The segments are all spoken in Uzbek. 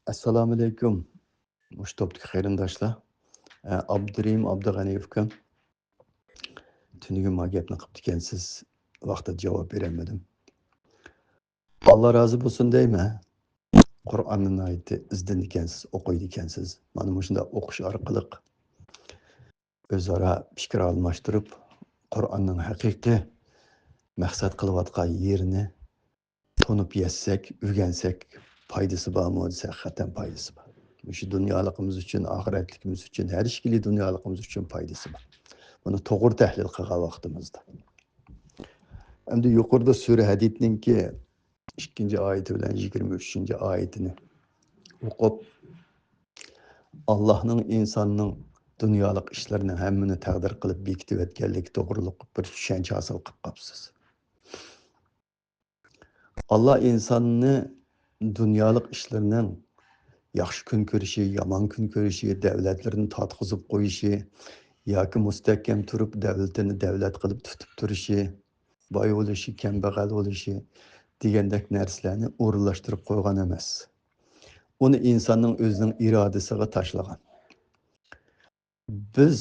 Assalomu alaykum. Mushtobdagi qarindoshlar. Abdurahim Abdug'aniyev ukam tuniga ma gapni qilib ekansiz. Vaqtida javob berolmadim. Alloh rozi bo'lsin deyman. Qur'onni nihoyatda izdan ekansiz, o'qiydi ekansiz. Mana shunda o'qish orqali o'zaro fikr almashtirib, Qur'onning haqiqiy maqsad qilayotgan yerini tonib yetsak, o'rgansak, foydasi bormi desa, haqiqatan foydasi bor. Shu dunyoligimiz uchun, oxiratligimiz uchun, har ishkili dunyoligimiz uchun foydasi bor. Buni to'g'ri tahlil qilgan vaqtimizda. Endi yuqorida sura Hadidninki 2-oyati bilan 23-oyatini o'qib, Allohning insonning dunyolik ishlarini hammani taqdir qilib bekitib o'tganligi to'g'riliq bir tushuncha hosil qilib qolibsiz. Alloh insonni dunyolik ishlarining yaxshi kun ko'rishi, yomon kun ko'rishi, davlatlarni tatqizib qo'yishi yoki mustahkam turib davlatini davlat qilib tutib turishi, boy bo'lishi, kambag'al bo'lishi degandek narsalarni o'rinlashtirib qo'ygan emas. Uni insonning o'zining irodasiga tashlagan. Biz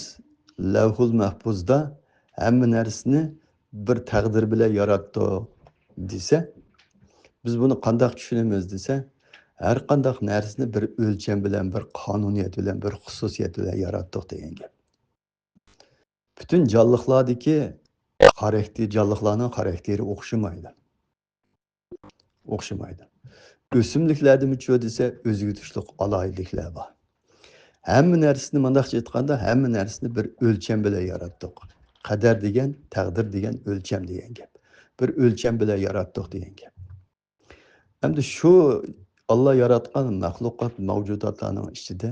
Lavhul Mahfuzda hamma narsani bir taqdir bilan yaratdi desa, biz buni qanday tushunamiz desa, har qanday narsani bir o'lcham bilan, bir qonuniyat bilan, bir xususiyat bilan yaratdik degan gap. Bütün canlılardaki canlılarning xarakteri o'xshamaydi. O'xshamaydi. O'simliklarda micho desa, o'ziga tushliq alayliklar bor. Hamma narsani mandaqcha aytganda, hamma narsani bir o'lcham bilan yaratdik. Qadar degan, taqdir degan o'lcham degan gap. Bir o'lcham bilan yaratdik degan gap. Endi shu Alloh yaratgan maxluqot mavjudotlarning ichida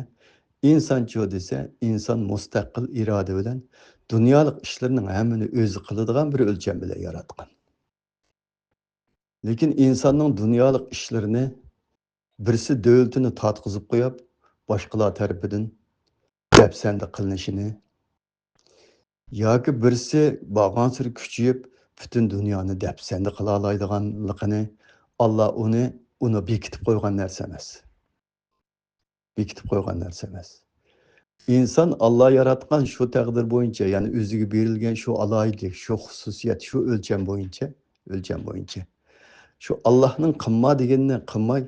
insonchi desa, inson mustaqil iroda bilan dunyolik ishlarning hammani o'zi qiladigan bir o'lcham bilan yaratgan. Lekin insonning dunyolik ishlarini birisi davlatini tatqizib qo'yib, boshqalar tarafidan dafsanda qilinishini yoki birisi borgan sari kuchayib butun dunyoni dafsanda qila oladiganligini Alloh uni bekitib qo'ygan narsa emas. Bekitib qo'ygan narsa emas. İnsan Allah yaratgan şu taqdir boyunca, yani o'ziga berilgan şu alaylik, şu xususiyat, şu o'lcham boyunca. Şu Allohning qilma deganini qilmay,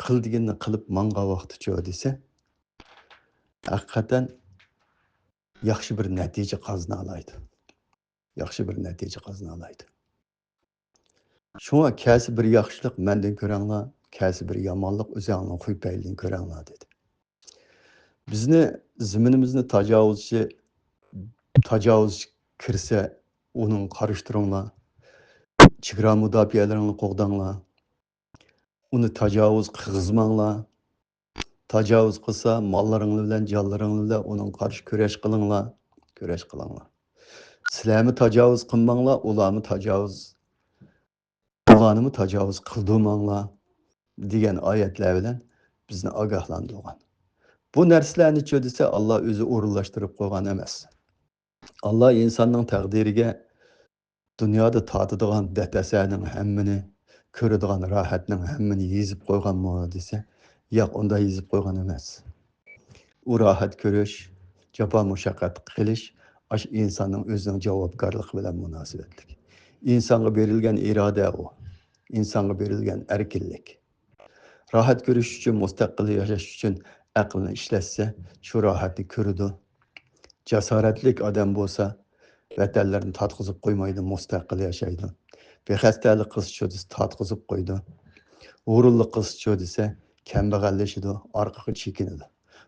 qil deganini qilib manga vaqticha desa, haqiqatan yaxshi bir natija qozona oladi. Yaxshi bir natija qozona oladi. Shunga kasi bir yaxshilik mendan ko'ranglar, kasi bir yomonlik o'zingizning qo'ypaylidan ko'ranglar dedi. Bizni ziminimizni tajovuz kirse onun karıştırınlar. Chegara mudofiyalarini qo'g'danglar. Uni tajovuz qilg'izmanglar. Tajovuz qilsa, mollaringiz bilan, jonlaringiz bilan uning qarshi kurash qilinglar. Kurash qilinglar. Sizlarni tajovuz qilmanglar, ularni tajovuz qildirmanglar degan oyatlar bilan bizni ogohlantirgan. Bu narsalarni desa Alloh o'zi o'rinlashtirib qo'ygan emas. Alloh insonning taqdiriga dunyoda tatadigan datasaning hammini, ko'radigan rohatning hammini yezib qo'yganmi desa, yo'q, unda yezib qo'ygan emas. U rohat ko'rish, jafo mushaqqat qilish, ash insonning o'zining javobgarligi bilan munosabatlik. İnsonga berilgan iroda u. İnsonga berilgan erkinlik. Rohat ko'rish uchun, mustaqil yashash uchun aqlni ishlatsa, shu rohatni ko'radi. Jasoratlik odam bo'lsa, vatanlarni tatqizib qo'ymaydi, mustaqil yashaydi. Bexastalik qilsa desa tatqizib qo'ydi. O'rinli qilsa desa kambag'allashadi, orqaga chekinadi.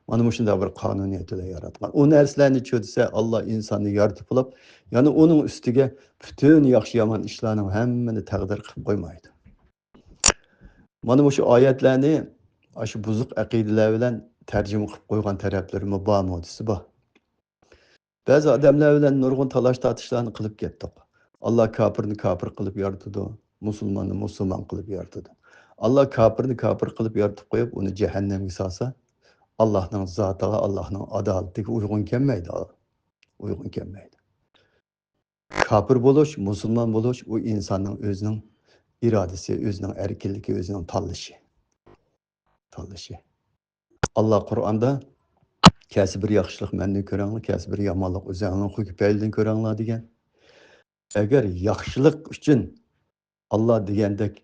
Mana shunday bir qonuniyat bilan yaratgan. U narsalarni desa Alloh insonni yaratib olib, ya'ni uning ustiga butun yaxshi yomon ishlarning hammani taqdir qilib qo'ymaydi. Mana shu oyatlarni shu buzuq aqidalar bilan tarjima qilib qo'ygan taraflari bormi desa bor. Bazı adamlar bilan nurg'un talash tatishlarni qilib ketdik. Alloh kofirni kofir qilib yaratdi, musulmonni musulmon qilib yaratdi. Alloh kofirni kofir qilib yaratib qo'yib, uni jahannamga solsa, Allohning zotiga, Allohning adolatiga uyg'un kelmaydi. Uyg'un kelmaydi. Kofir bo'lish, musulmon bo'lish u insonning o'zining irodasi, o'zining erkinligi, o'zining tanlashi. Allah Qur'onda "Kəsi bir yaxşılıq məndən görənglar, kəsi bir yamanlıq özəңnin xüqpəylidən görənglar" degan. Əgər yaxşılıq üçün Allah degəndək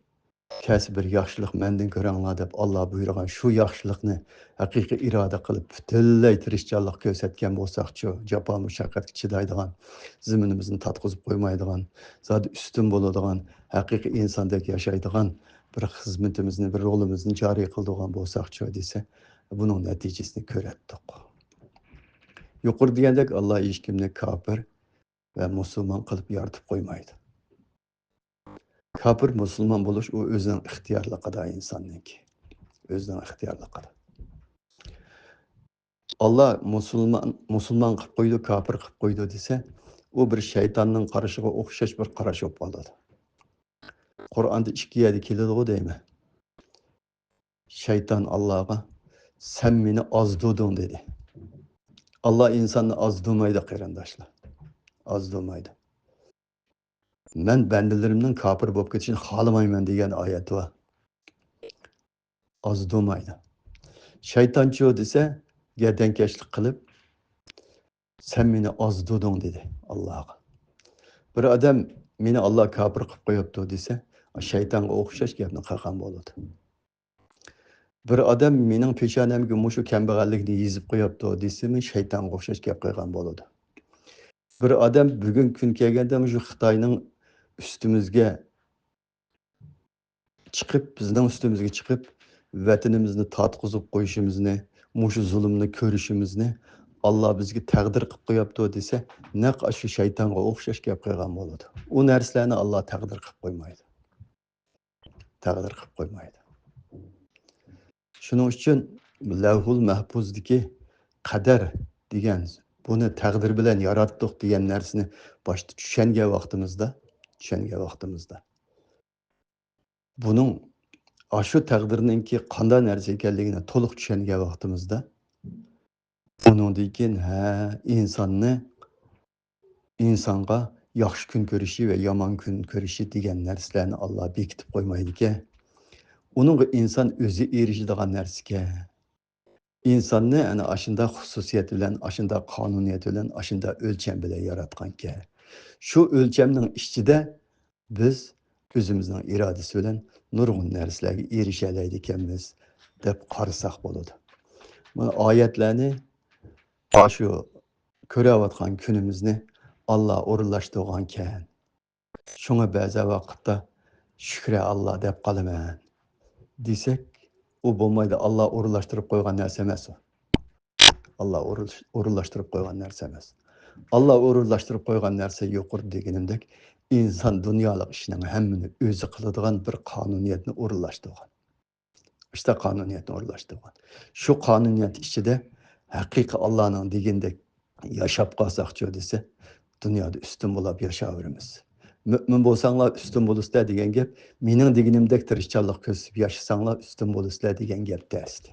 "Kəsi bir yaxşılıq məndən görənglar" deb Allah buyurgan şu yaxşılıqni haqiqiy iroda qilib, butunlay tirishchanlik ko'rsatgan bo'lsaqchu, jafo mushaqqatga chidaydigan, ziminimizni tatqizib qo'ymaydigan, zodi ustun bo'ladigan, haqiqiy insondek yashaydigan bir xizmatimizni, bir rolimizni joriy qiladigan bo'lsaqchu desa, buning natijasini ko'ratdik. Yuqori degandek Allah hech kimni kofir va musulmon qilib yaratib qo'ymaydi. Kafir musulmon bo'lish u o'zining ixtiyorligida insonniki. O'zining ixtiyorligida. Allah musulmon qilib qo'ydi, kafir qilib qo'ydi desa, u bir shaytonning qarashiga o'xshash bir qarash bo'lib qoladi. Qur'onda 2 yerda keladi deymi? Shayton Allohga "Sen meni ozduding" dedi. Allah insonni ozdumaydi qarindoshlar. Ozdumaydi. Men bandalarimning kafir bo'lib ketishini xohlamayman degan oyat bor. Ozdumaydi. Shaytonchi desa, gerdankashlik qilib, "Sen meni ozduding" dedi Allohga. Bir odam meni Alloh kafir qilib qo'yibdi desa, shaytonga o'xshash gapni qilgan bo'ladi. Bir odam mening peshonamga mushu kambag'allikni yezib qo'yibdi desimi, shaytonga o'xshash gap qilgan bo'ladi. Bir odam bugun kun kelganda mushu Xitoyning ustimizga chiqib, bizning ustimizga chiqib, vatanimizni tatqizib qo'yishimizni, mushu zulmni ko'rishimizni Allah bizga taqdir qilib qo'yibdi desa, naq shu shaytonga o'xshash gap qilgan bo'ladi. U narsalarni Allah taqdir qilib qo'ymaydi. Taqdir qilib qo'ymaydi. Shuning uchun Lavhul Mahfuzdagi qadar degan, buni taqdir bilan yaratdik degan narsani boshda tushungan vaqtimizda buning shu taqdirninki qanday narsa ekanligini to'liq tushungan vaqtimizda uningdan keyin insonga yaxshi kun ko'rishi va yomon kun ko'rishi degan narsalarni Allah bekitib qo'ymaydi-ki. Uningga inson o'zi erishadigan narsaga, insonni ana ashunda xususiyat bilan, ashunda qonuniyat bilan, ashunda o'lcham bilan yaratganki. Shu o'lchamning ichida biz o'zimizning irodasi bilan nurg'un narsalarga erisha oladi ekanmiz deb qarasak bo'ladi. Mana oyatlarni shu ko'rayotgan kunimizni Allah o'rinlashtirgan ekan. Shunga ba'zi vaqtda shukra Allah deb qolaman desak, u bo'lmaydi. Allah o'rinlashtirib qo'ygan narsa emas u. Allah o'rinlashtirib qo'ygan narsa emas. Allah o'rinlashtirib qo'ygan narsa yo'qdir deganimdek, inson dunyolik ishning hammani o'zi qiladigan bir qonuniyatni o'rinlashtirgan. İşte qonuniyatni o'rinlashtirgan. Shu qonuniyat ichida haqiqiy Allohning degandek yashab qolsaqchi desa, dunyoda ustun bo'lib yashayveramiz. Mümin bo'lsanglar ustun bo'lasizlar degan gap, mening deganimdek tirishchanlik ko'rsatib yashasanglar ustun bo'lasizlar degan gap darsdi.